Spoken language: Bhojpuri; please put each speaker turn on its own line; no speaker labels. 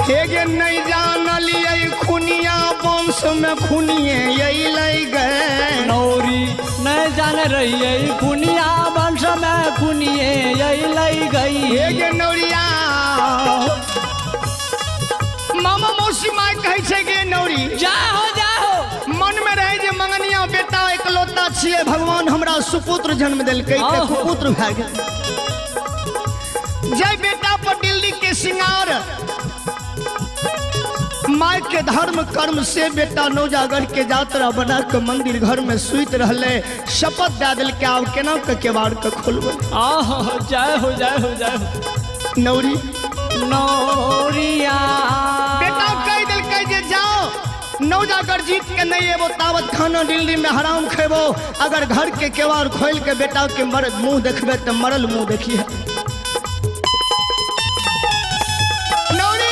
हेगे नहीं जानलिए खुनिया वंश में खुनिए यही लई गए।
नौरी नहीं जान रही है खुनिया वंश में खुनिए यही लई गई।
हेगे नौरिया मामा मौसी माय कहे छे गे नौरी
जाओ जाओ
मन में रहे जे मंगनिया बेटा एकलौता छिए भगवान हमरा सुपुत्र जन्म देलकै ते कुपुत्र भए गेल। जय बेटा पर दिल्ली के सिंगार माय के धर्म कर्म से बेटा नौजागर के यात्रा बना के मंदिर घर में सुत रहले। शपथ दे दिल के आब केना के केवाड़ के खोलबे।
जय हो जय हो जय हो।
नौरी
नौरिया
बेटा कह दिल के जे जाओ नौजागर जीत के नहीं एबो तावत खाना दिल्ली में हराम खेबो। अगर घर के केवाड़ खोल के बेटा के मुंह देखबे तो मरल मुंह देखिए।